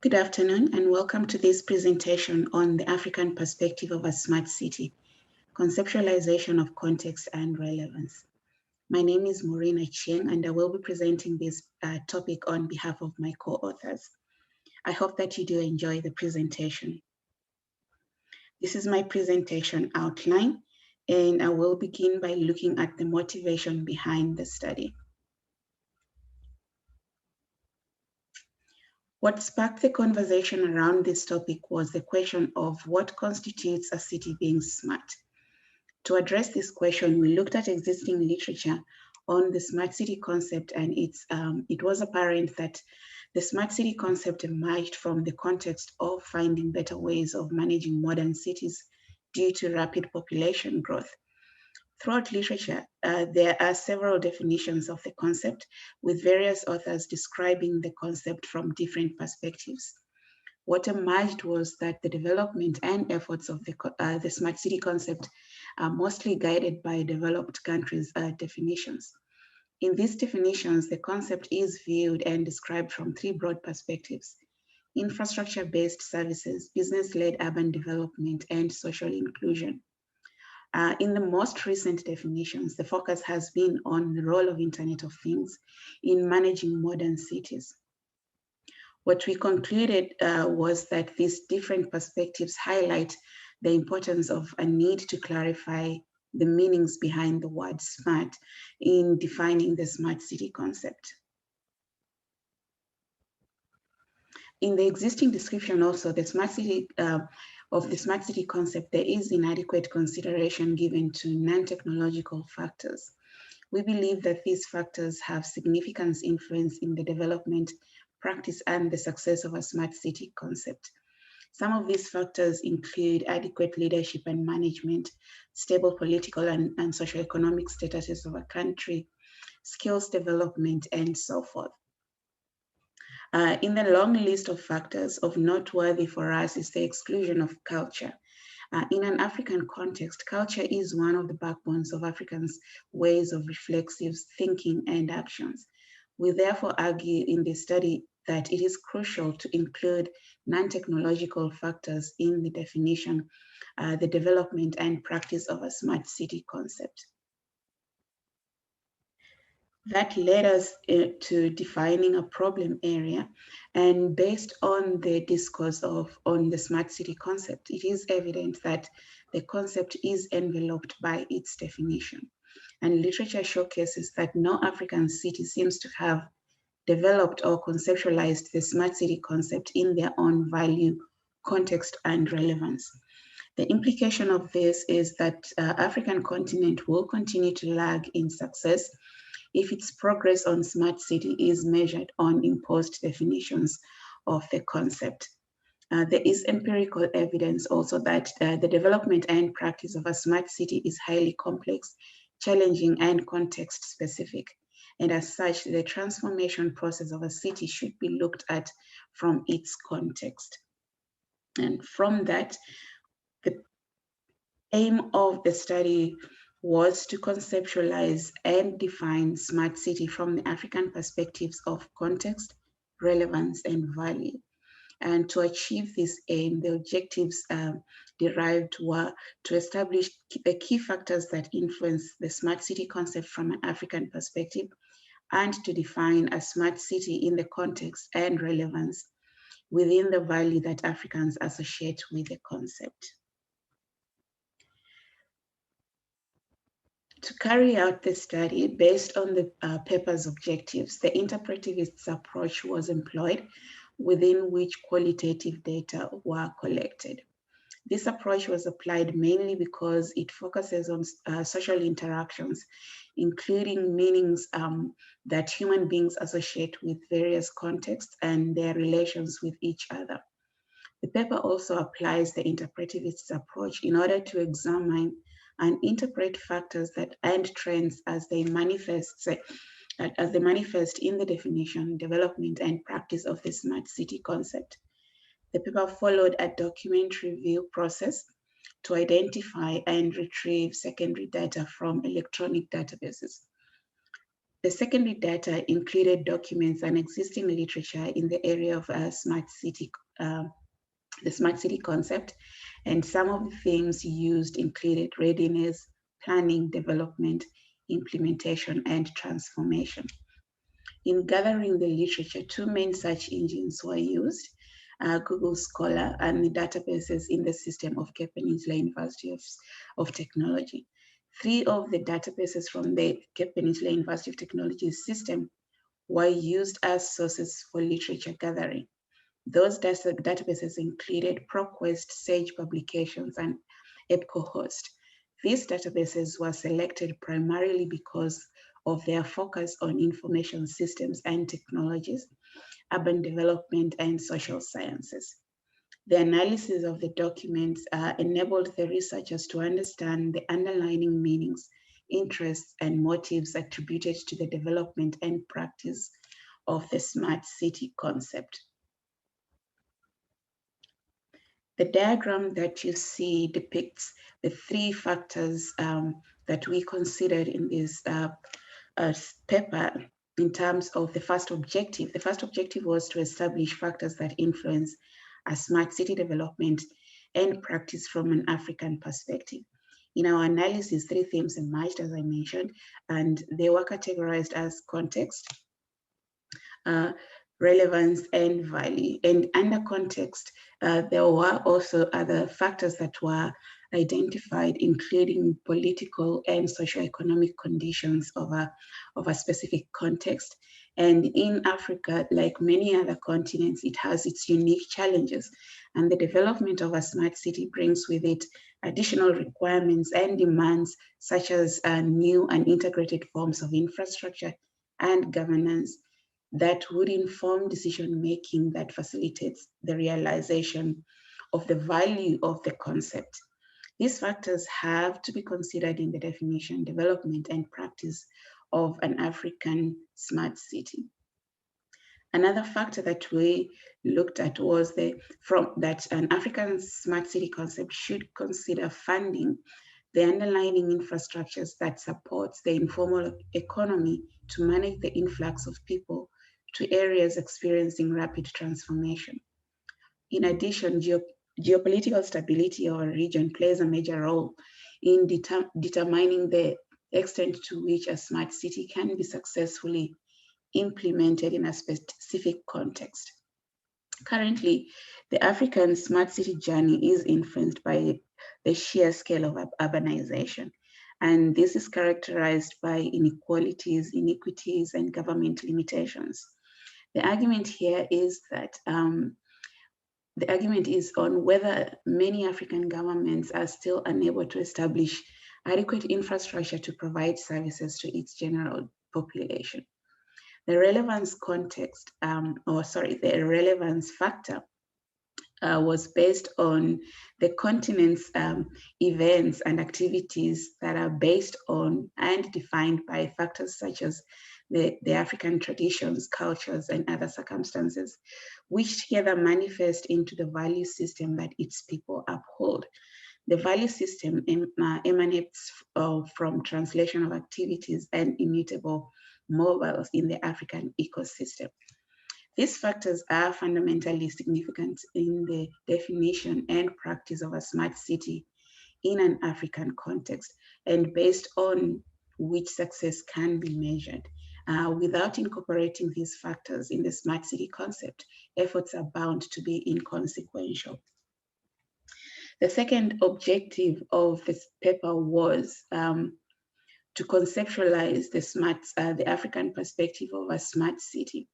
Good afternoon and welcome to this presentation on the African perspective of a smart city, conceptualization of context and relevance. My name is Mourine Achieng and I will be presenting this topic on behalf of my co-authors. I hope that you do enjoy the presentation. This is my presentation outline and I will begin by looking at the motivation behind the study. What sparked the conversation around this topic was the question of what constitutes a city being smart. To address this question, we looked at existing literature on the smart city concept, and it was apparent that the smart city concept emerged from the context of finding better ways of managing modern cities due to rapid population growth. Throughout literature, there are several definitions of the concept, with various authors describing the concept from different perspectives. What emerged was that the development and efforts of the smart city concept are mostly guided by developed countries' definitions. In these definitions, the concept is viewed and described from three broad perspectives: infrastructure-based services, business-led urban development, and social inclusion. In the most recent definitions, the focus has been on the role of Internet of Things in managing modern cities. What we concluded was that these different perspectives highlight the importance of a need to clarify the meanings behind the word smart in defining the smart city concept. In the existing description also, the smart city concept, there is inadequate consideration given to non-technological factors. We believe that these factors have significant influence in the development, practice, and the success of a smart city concept. Some of these factors include adequate leadership and management, stable political and socioeconomic statuses of a country, skills development, and so forth. In the long list of factors, of noteworthy for us is the exclusion of culture. In an African context, culture is one of the backbones of Africans' ways of reflexive thinking and actions. We therefore argue in this study that it is crucial to include non-technological factors in the definition, the development and practice of a smart city concept. That led us to defining a problem area, and based on the discourse on the smart city concept, it is evident that the concept is enveloped by its definition. And literature showcases that no African city seems to have developed or conceptualized the smart city concept in their own value, context, and relevance. The implication of this is that African continent will continue to lag in success if its progress on smart city is measured on imposed definitions of the concept. There is empirical evidence also that the development and practice of a smart city is highly complex, challenging, and context specific. And as such, the transformation process of a city should be looked at from its context. And from that, the aim of the study was to conceptualize and define smart city from the African perspectives of context, relevance, and value. And to achieve this aim, the objectives derived were to establish the key factors that influence the smart city concept from an African perspective, and to define a smart city in the context and relevance within the value that Africans associate with the concept. To carry out the study based on the paper's objectives, the interpretivist approach was employed, within which qualitative data were collected. This approach was applied mainly because it focuses on social interactions, including meanings that human beings associate with various contexts and their relations with each other. The paper also applies the interpretivist approach in order to examine and interpret factors and trends as they manifest in the definition, development, and practice of the smart city concept. The paper followed a document review process to identify and retrieve secondary data from electronic databases. The secondary data included documents and existing literature in the area of the smart city concept, and some of the themes used included readiness, planning, development, implementation, and transformation. In gathering the literature, two main search engines were used, Google Scholar and the databases in the system of Cape Peninsula University of Technology. 3 of the databases from the Cape Peninsula University of Technology system were used as sources for literature gathering. Those databases included ProQuest, Sage Publications, and EBSCOhost. These databases were selected primarily because of their focus on information systems and technologies, urban development, and social sciences. The analysis of the documents enabled the researchers to understand the underlying meanings, interests, and motives attributed to the development and practice of the smart city concept. The diagram that you see depicts the 3 factors that we considered in this paper in terms of the first objective. The first objective was to establish factors that influence a smart city development and practice from an African perspective. In our analysis, 3 themes emerged, as I mentioned, and they were categorized as context, relevance, and value. And under context, there were also other factors that were identified, including political and socioeconomic conditions of a specific context. And in Africa, like many other continents, it has its unique challenges. And the development of a smart city brings with it additional requirements and demands, such as new and integrated forms of infrastructure and governance that would inform decision-making that facilitates the realization of the value of the concept. These factors have to be considered in the definition, development, and practice of an African smart city. Another factor that we looked at was that an African smart city concept should consider funding the underlying infrastructures that supports the informal economy to manage the influx of people to areas experiencing rapid transformation. In addition, geopolitical stability of a region plays a major role in determining the extent to which a smart city can be successfully implemented in a specific context. Currently, the African smart city journey is influenced by the sheer scale of urbanization. And this is characterized by inequalities, iniquities, and government limitations. The argument here is that the argument is on whether many African governments are still unable to establish adequate infrastructure to provide services to its general population. The relevance context, the relevance factor was based on the continent's events and activities that are based on and defined by factors such as the African traditions, cultures, and other circumstances, which together manifest into the value system that its people uphold. The value system emanates from translation of activities and immutable mobiles in the African ecosystem. These factors are fundamentally significant in the definition and practice of a smart city in an African context, and based on which success can be measured. Without incorporating these factors in the smart city concept, efforts are bound to be inconsequential. The second objective of this paper was to conceptualize the African perspective of a smart city.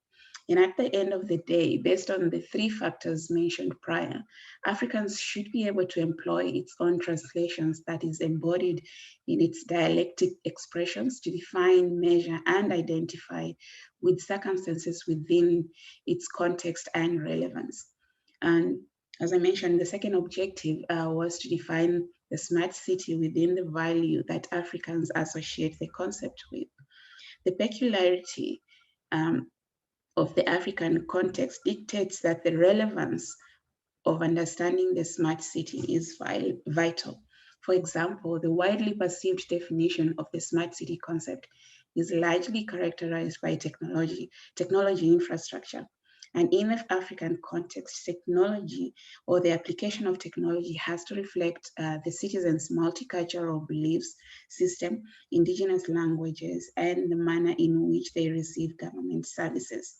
And at the end of the day, based on the 3 factors mentioned prior, Africans should be able to employ its own translations that is embodied in its dialectic expressions to define, measure, and identify with circumstances within its context and relevance. And as I mentioned, the second objective was to define the smart city within the value that Africans associate the concept with. The peculiarity of the African context dictates that the relevance of understanding the smart city is vital. For example, the widely perceived definition of the smart city concept is largely characterized by technology infrastructure. And in the African context, technology or the application of technology has to reflect the citizens' multicultural beliefs system, indigenous languages, and the manner in which they receive government services.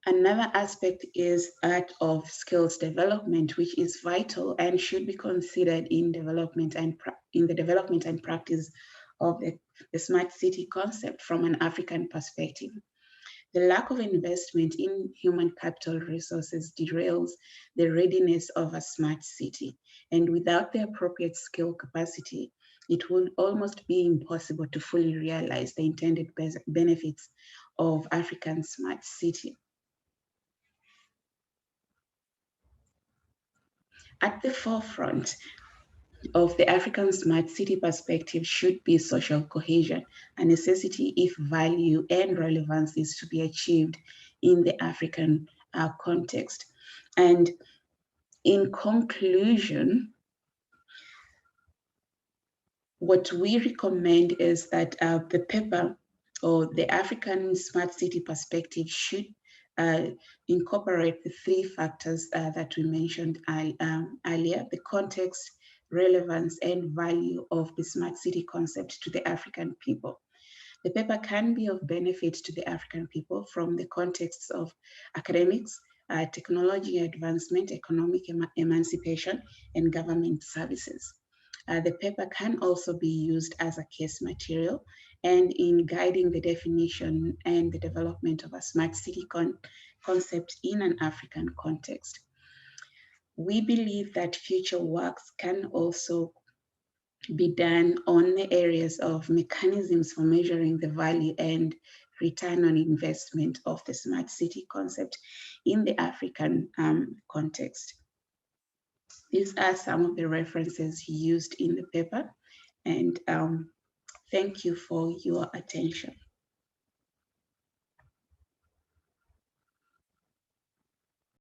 Another aspect is that of skills development, which is vital and should be considered in development and in the development and practice of the smart city concept from an African perspective. The lack of investment in human capital resources derails the readiness of a smart city. And without the appropriate skill capacity, it will almost be impossible to fully realize the intended benefits of African smart city. At the forefront of the African smart city perspective should be social cohesion, a necessity if value and relevance is to be achieved in the African context. And in conclusion, what we recommend is that the paper or the African smart city perspective should incorporate the three factors that we mentioned earlier: the context, relevance, and value of the smart city concept to the African people. The paper can be of benefit to the African people from the contexts of academics, technology advancement, economic emancipation, and government services. The paper can also be used as a case material and in guiding the definition and the development of a smart city concept in an African context. We believe that future works can also be done on the areas of mechanisms for measuring the value and return on investment of the smart city concept in the African context. These are some of the references used in the paper, and thank you for your attention.